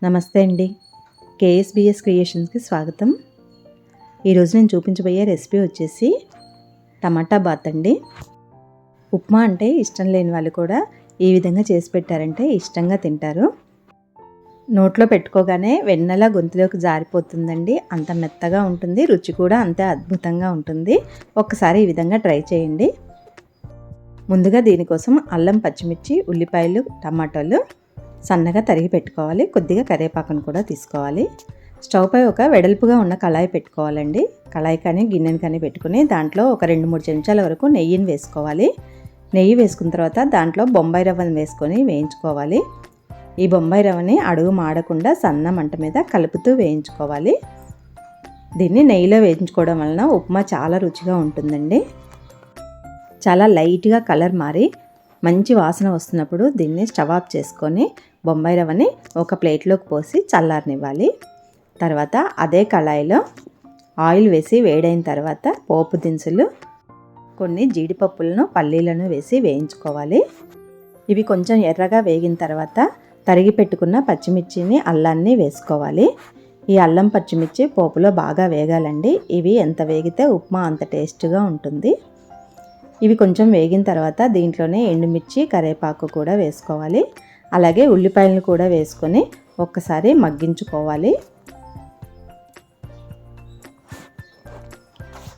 నమస్తే అండి. కేఎస్బిఎస్ క్రియేషన్స్కి స్వాగతం. ఈరోజు నేను చూపించబోయే రెసిపీ వచ్చేసి టమాటా బాత్ అండి. ఉప్మా అంటే ఇష్టం లేని వాళ్ళు కూడా ఈ విధంగా చేసి పెట్టారంటే ఇష్టంగా తింటారు. నోట్లో పెట్టుకోగానే వెన్నెలా గొంతులోకి జారిపోతుందండి. అంత మెత్తగా ఉంటుంది, రుచి కూడా అంతే అద్భుతంగా ఉంటుంది. ఒక్కసారి ఈ విధంగా ట్రై చేయండి. ముందుగా దీనికోసం అల్లం, పచ్చిమిర్చి, ఉల్లిపాయలు, టమాటాలు సన్నగా తరిగి పెట్టుకోవాలి. కొద్దిగా కరివేపాకును కూడా తీసుకోవాలి. స్టవ్ పై ఒక వెడల్పుగా ఉన్న కళాయి పెట్టుకోవాలండి. కళాయి కానీ గిన్నెని కానీ పెట్టుకుని దాంట్లో ఒక 2-3 చెంచాల వరకు నెయ్యిని వేసుకోవాలి. నెయ్యి వేసుకున్న తర్వాత దాంట్లో బొంబాయి రవ్వను వేసుకొని వేయించుకోవాలి. ఈ బొంబాయి రవ్వని అడుగు మాడకుండా సన్న మంట మీద కలుపుతూ వేయించుకోవాలి. దీన్ని నెయ్యిలో వేయించుకోవడం వలన ఉప్మా చాలా రుచిగా ఉంటుందండి. చాలా లైట్గా కలర్ మారి మంచి వాసన వస్తున్నప్పుడు దీన్ని స్టవ్ ఆఫ్ చేసుకొని బొంబాయి రవ్వని ఒక ప్లేట్లోకి పోసి చల్లారనివ్వాలి. తర్వాత అదే కళాయిలో ఆయిల్ వేసి వేడైన తర్వాత పోపు దినుసులు, కొన్ని జీడిపప్పులను, పల్లీలను వేసి వేయించుకోవాలి. ఇవి కొంచెం ఎర్రగా వేగిన తర్వాత తరిగి పెట్టుకున్న పచ్చిమిర్చిని, అల్లాన్ని వేసుకోవాలి. ఈ అల్లం, పచ్చిమిర్చి పోపులో బాగా వేగాలండి. ఇవి ఎంత వేగితే ఉప్మా అంత టేస్ట్గా ఉంటుంది. ఇవి కొంచెం వేగిన తర్వాత దీంట్లోనే ఎండుమిర్చి, కరివేపాకు కూడా వేసుకోవాలి. అలాగే ఉల్లిపాయలను కూడా వేసుకొని ఒక్కసారి మగ్గించుకోవాలి.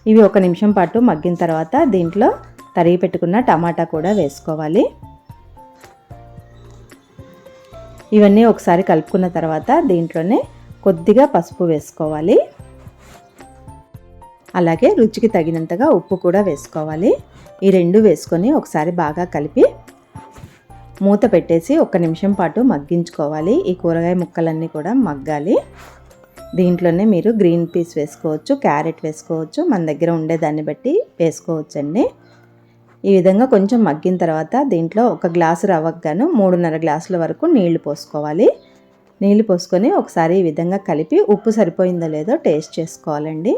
ఇవి 1 నిమిషం పాటు మగ్గిన తర్వాత దీంట్లో తరిగి పెట్టుకున్న టమాటా కూడా వేసుకోవాలి. ఇవన్నీ ఒకసారి కలుపుకున్న తర్వాత దీంట్లోనే కొద్దిగా పసుపు వేసుకోవాలి. అలాగే రుచికి తగినంతగా ఉప్పు కూడా వేసుకోవాలి. ఈ రెండు వేసుకొని ఒకసారి బాగా కలిపి మూత పెట్టేసి 1 నిమిషం పాటు మగ్గించుకోవాలి. ఈ కూరగాయ ముక్కలన్నీ కూడా మగ్గాలి. దీంట్లోనే మీరు గ్రీన్ పీస్ వేసుకోవచ్చు, క్యారెట్ వేసుకోవచ్చు, మన దగ్గర ఉండే దాన్ని బట్టి వేసుకోవచ్చండి. ఈ విధంగా కొంచెం మగ్గిన తర్వాత దీంట్లో 1 గ్లాసు రవ్వకు గాను 3.5 గ్లాసుల వరకు నీళ్లు పోసుకోవాలి. నీళ్లు పోసుకొని ఒకసారి ఈ విధంగా కలిపి ఉప్పు సరిపోయిందో లేదో టేస్ట్ చేసుకోవాలండి.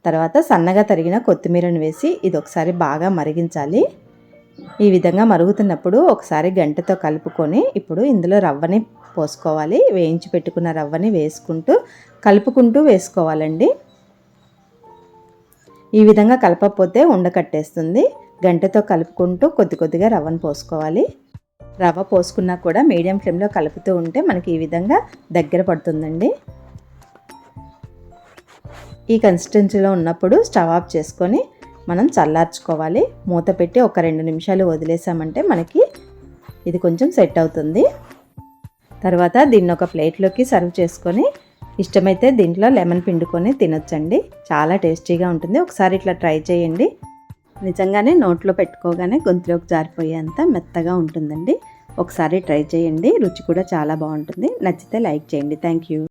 తర్వాత సన్నగా తరిగిన కొత్తిమీరను వేసి ఇది ఒకసారి బాగా మరిగించాలి. ఈ విధంగా మరుగుతున్నప్పుడు ఒకసారి గంటెతో కలుపుకొని ఇప్పుడు ఇందులో రవ్వని పోసుకోవాలి. వేయించి పెట్టుకున్న రవ్వని వేసుకుంటూ కలుపుకుంటూ వేసుకోవాలండి. ఈ విధంగా కలపకపోతే ఉండకట్టేస్తుంది. గంటెతో కలుపుకుంటూ కొద్ది కొద్దిగా రవ్వను పోసుకోవాలి. రవ్వ పోసుకున్నా కూడా మీడియం ఫ్లేమ్లో కలుపుతూ ఉంటే మనకి ఈ విధంగా దగ్గర పడుతుందండి. ఈ కన్సిస్టెన్సీలో ఉన్నప్పుడు స్టవ్ ఆఫ్ చేసుకొని మనం చల్లార్చుకోవాలి. మూత పెట్టి ఒక 2 నిమిషాలు వదిలేసామంటే మనకి ఇది కొంచెం సెట్ అవుతుంది. తర్వాత దీన్ని ఒక ప్లేట్లోకి సర్వ్ చేసుకొని ఇష్టమైతే దీంట్లో లెమన్ పిండుకొని తినొచ్చండి. చాలా టేస్టీగా ఉంటుంది. ఒకసారి ఇట్లా ట్రై చేయండి. నిజంగానే నోట్లో పెట్టుకోగానే గొంతులోకి జారిపోయేంత మెత్తగా ఉంటుందండి. ఒకసారి ట్రై చేయండి. రుచి కూడా చాలా బాగుంటుంది. నచ్చితే లైక్ చేయండి. Thank you.